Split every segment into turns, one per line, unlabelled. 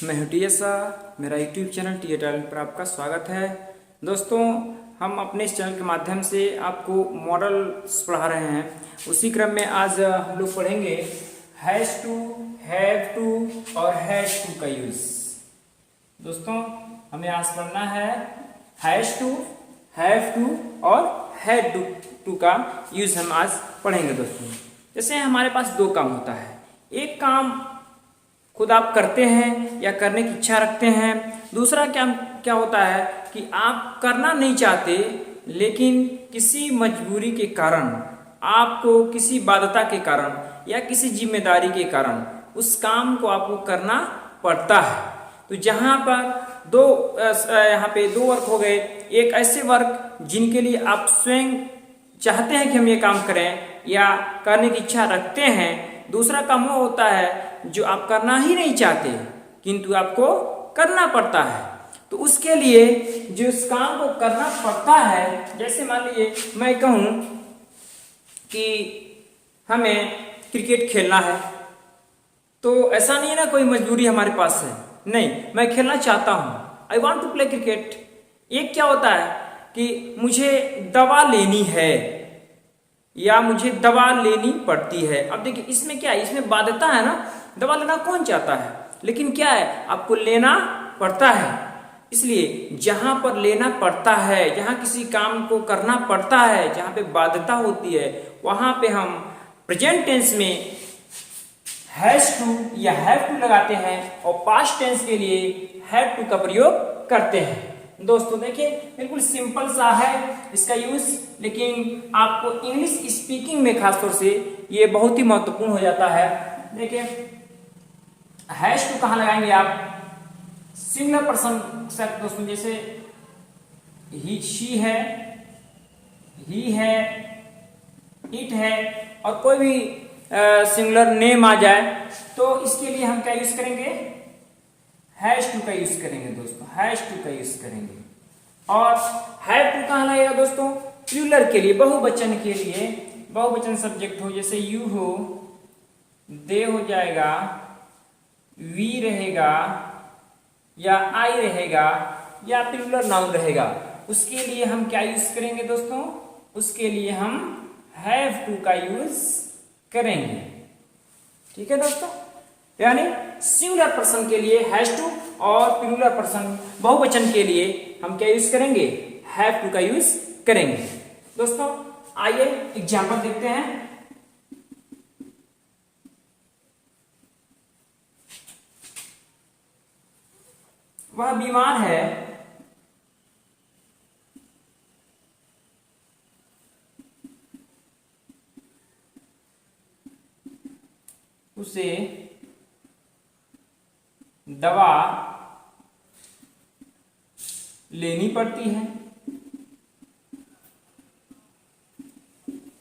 मैं हूं टीएसा। मेरा यूट्यूब चैनल टी टैलेंट पर आपका स्वागत है। दोस्तों, हम अपने इस चैनल के माध्यम से आपको मॉडल्स पढ़ा रहे हैं। उसी क्रम में आज हम लोग पढ़ेंगे हैज टू, हैव टू और हैज टू का यूज। दोस्तों, हमें आज पढ़ना है हैज टू, हैव टू और हैड टू का यूज हम आज पढ़ेंगे। दोस्तों, जैसे हमारे पास दो काम होता है। एक काम खुद आप करते हैं या करने की इच्छा रखते हैं। दूसरा क्या होता है कि आप करना नहीं चाहते, लेकिन किसी मजबूरी के कारण, आपको किसी बाध्यता के कारण या किसी जिम्मेदारी के कारण उस काम को आपको करना पड़ता है। तो जहाँ पर यहाँ पे दो वर्क हो गए। एक ऐसे वर्क जिनके लिए आप स्वयं चाहते हैं कि हम ये काम करें या करने की इच्छा रखते हैं। दूसरा काम वो होता है जो आप करना ही नहीं चाहते किंतु आपको करना पड़ता है। तो उसके लिए जो इस काम को करना पड़ता है, जैसे मान लीजिए मैं कहूँ कि हमें क्रिकेट खेलना है, तो ऐसा नहीं है ना कोई मजबूरी हमारे पास है, नहीं, मैं खेलना चाहता हूँ, I want to play cricket. एक क्या होता है कि मुझे दवा लेनी है या मुझे दवा लेनी पड़ती है। अब देखिए इसमें क्या है, इसमें बाध्यता है ना। दवा लेना कौन चाहता है, लेकिन क्या है, आपको लेना पड़ता है। इसलिए जहां पर लेना पड़ता है, जहां किसी काम को करना पड़ता है, जहां पे बाध्यता होती है, वहां पे हम प्रेजेंट टेंस में हैज टू या हैव टू लगाते हैं और पास्ट टेंस के लिए हैड टू का प्रयोग करते हैं। दोस्तों देखिए, बिल्कुल सिंपल सा है इसका यूज, लेकिन आपको इंग्लिश स्पीकिंग में खासतौर से ये बहुत ही महत्वपूर्ण हो जाता है। देखिए, हैश टू कहाँ लगाएंगे आप? सिंगुलर पर्सन से। दोस्तों, जैसे ही, शी है, ही है, इट है और कोई भी सिंगुलर नेम आ जाए तो इसके लिए हम क्या यूज करेंगे? हैश टू का यूज करेंगे। दोस्तों, हैश टू का यूज करेंगे। और हैव टू कहाँ लगेगा दोस्तों? प्लूरल के लिए, बहुवचन के लिए। बहुवचन सब्जेक्ट हो, जैसे यू हो, दे हो जाएगा, वी रहेगा या आई रहेगा या प्लूरल नाउन रहेगा। उसके लिए हम क्या यूज करेंगे दोस्तों? उसके लिए हम हैव टू का यूज करेंगे। ठीक है दोस्तों, यानी सिंगुलर पर्सन के लिए हैज टू और प्लूरल पर्सन बहुवचन के लिए हम क्या यूज करेंगे? हैव टू का यूज करेंगे। दोस्तों, आइए एग्जांपल देखते हैं। वह बीमार है, उसे दवा लेनी पड़ती है।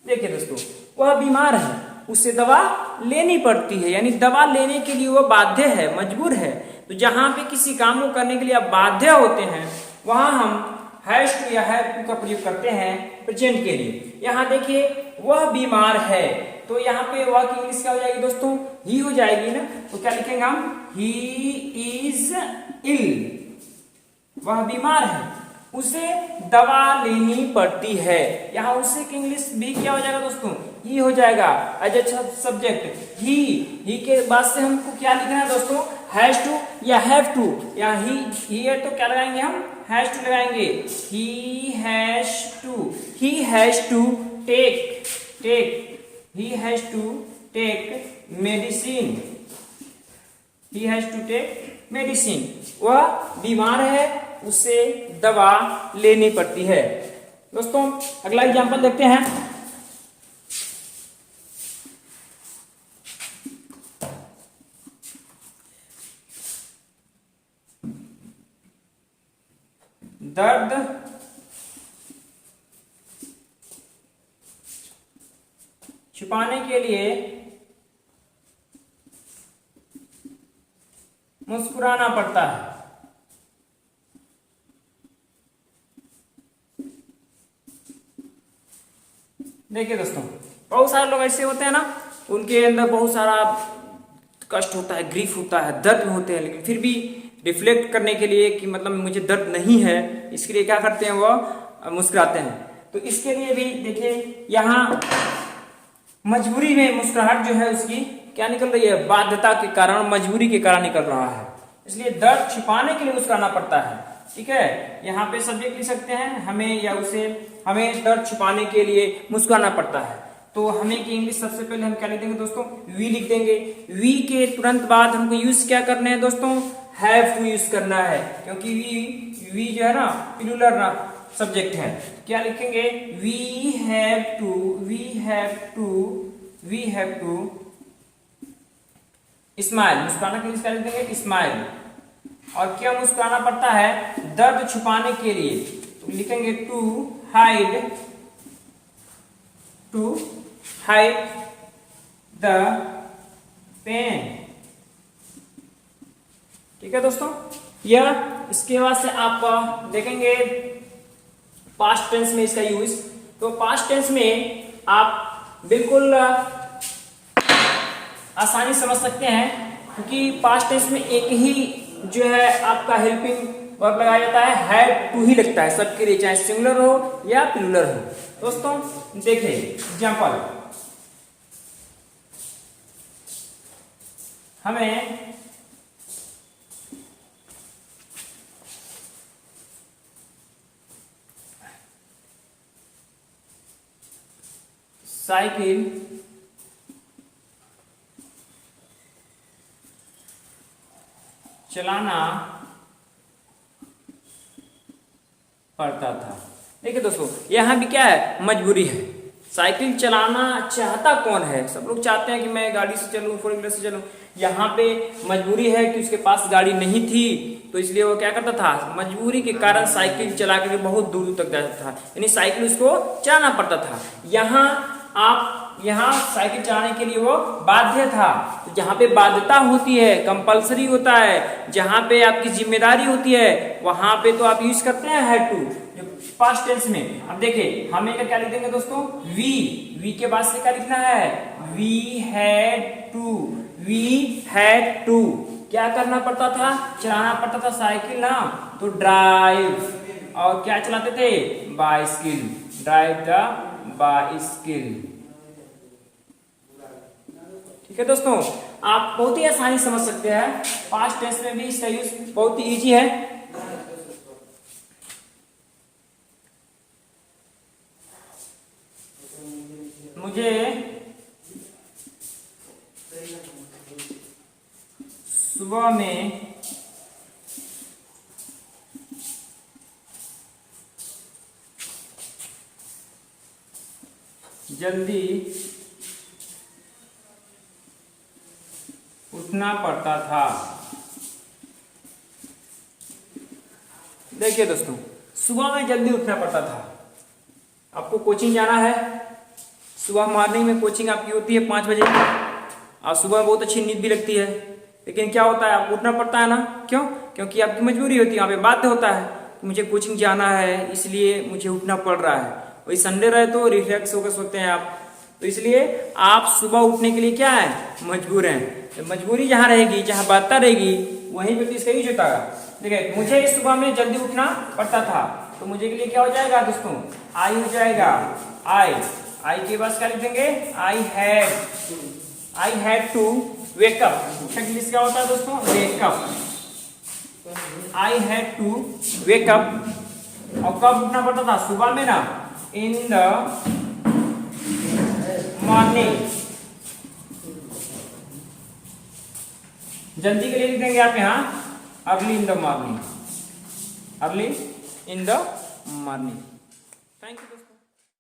देखिए दोस्तों, वह बीमार है, उसे दवा लेनी पड़ती है, यानी दवा लेने के लिए वह बाध्य है, मजबूर है। तो जहां पे किसी काम को करने के लिए आप बाध्य होते हैं, वहां हम हैज टू या हैव टू का प्रयोग करते हैं प्रेजेंट के लिए। यहां देखिए, वह बीमार है, तो यहाँ पे वह की इंग्लिश क्या हो जाएगी दोस्तों? ही हो जाएगी ना। तो क्या लिखेंगे हम? He is ill. वह बीमार है, उसे दवा लेनी पड़ती है। यहाँ उसे की इंग्लिश भी क्या हो जाएगा दोस्तों? ही हो जाएगा एज ए सब्जेक्ट। ही के बाद से हमको क्या लिखना है दोस्तों? हैज टू या हैव टू। यहाँ ही है तो क्या लगाएंगे हम? हैज टू लगाएंगे। He has to take he has to take medicine. he has to take medicine. वह बीमार है, उसे दवा लेनी पड़ती है। दोस्तों, अगला एग्जांपल देखते हैं। दर्द छुपाने के लिए मुस्कुराना पड़ता है। देखिए दोस्तों, बहुत सारे लोग ऐसे होते हैं ना, उनके अंदर बहुत सारा कष्ट होता है, ग्रीफ होता है, दर्द होते हैं, लेकिन फिर भी रिफ्लेक्ट करने के लिए कि मतलब मुझे दर्द नहीं है, इसके लिए क्या करते हैं, वो मुस्कुराते हैं। तो इसके लिए भी देखिए यहाँ मजबूरी में मुस्कुराहट जो है उसकी क्या निकल रही है, बाध्यता के कारण, मजबूरी के कारण निकल रहा है, इसलिए दर्द छिपाने के लिए मुस्कुराना पड़ता है। ठीक है, यहाँ पे सब्जेक्ट लिख सकते हैं, हमें या उसे, हमें दर्द छिपाने के लिए मुस्कुराना पड़ता है। तो हमें की इंग्लिश सबसे पहले हम क्या लिख देंगे दोस्तों, वी लिख देंगे। वी के तुरंत बाद हमको यूज क्या करना है दोस्तों, हैव टू यूज करना है, क्योंकि वी जो है ना प्लूरल ना सब्जेक्ट है। क्या लिखेंगे, we have to, we have to, we have to smile, मुस्कुराना के लिए क्या लिख देंगे, स्माइल। और क्या मुस्कुराना पड़ता है, दर्द छुपाने के लिए, तो लिखेंगे to hide, to hide the pen. ठीक है दोस्तों, यह इसके बाद से आप देखेंगे पास्ट टेंस में इसका यूज। तो पास्ट टेंस में आप बिल्कुल आसानी समझ सकते हैं, क्योंकि पास्ट टेंस में एक ही जो है आपका हेल्पिंग वर्ब लगाया जाता है, हैड टू ही लगता है सबके लिए, चाहे सिंगुलर हो या प्लूरल हो। दोस्तों देखिए एग्जांपल, हमें साइकिल चलाना पड़ता था। देखिए दोस्तों, यहां भी क्या है, मजबूरी है। साइकिल चलाना चाहता कौन है, सब लोग चाहते हैं कि मैं गाड़ी से चलूं, फोर व्हीलर से चलूं। यहाँ पे मजबूरी है कि उसके पास गाड़ी नहीं थी, तो इसलिए वो क्या करता था, मजबूरी के कारण साइकिल चला करके बहुत दूर दूर तक जाता था, यानी साइकिल उसको चलाना पड़ता था। यहाँ साइकिल चलाने के लिए वो बाध्य था। तो जहाँ पे बाध्यता होती है, कंपल्सरी होता है, जहाँ पे आपकी जिम्मेदारी होती है, वहां पे तो आप यूज करते हैं हैड टू, पास्ट टेंस में। अब देखिए हमें क्या लिख देंगे दोस्तों, वी के बाद से क्या लिखना है, we had to, we had to क्या करना पड़ता था, चलाना पड़ता था साइकिल ना, तो ड्राइव, और क्या चलाते थे, बाइसिकल, ड्राइव द बाइसिकल। ठीक है दोस्तों, आप बहुत ही आसानी समझ सकते हैं, पास्ट टेंस में भी इसका यूज बहुत ही इजी है। मुझे सुबह में जल्दी उठना पड़ता था। देखिए दोस्तों, सुबह में जल्दी उठना पड़ता था। आपको कोचिंग जाना है, सुबह मॉर्निंग में कोचिंग आपकी होती है 5 बजे, और सुबह बहुत अच्छी नींद भी लगती है, लेकिन क्या होता है, आपको उठना पड़ता है ना, क्यों, क्योंकि आपकी मजबूरी होती है, यहाँ पे बाध्य होता है कि मुझे कोचिंग जाना है, इसलिए मुझे उठना पड़ रहा है। वही संडे रहे तो रिलैक्स होकर सोते हैं आप, तो इसलिए आप सुबह उठने के लिए क्या है, मजबूर हैं। तो मजबूरी जहाँ रहेगी, जहाँ बाध्यता रहेगी, वहीं पे तो इसका यूज होता है। देखिए, मुझे सुबह में जल्दी उठना पड़ता था, तो मुझे के लिए क्या हो जाएगा दोस्तों, आई हो जाएगा, आई के बाद क्या लिख देंगे, I had to wake up. English क्या होता है दोस्तों, wake up, I had to wake up. और कब उठना पड़ता था, सुबह में ना, इन द मॉर्निंग। जल्दी के लिए लिख देंगे आप यहाँ early in the morning, early in the morning. Thank you दोस्तों।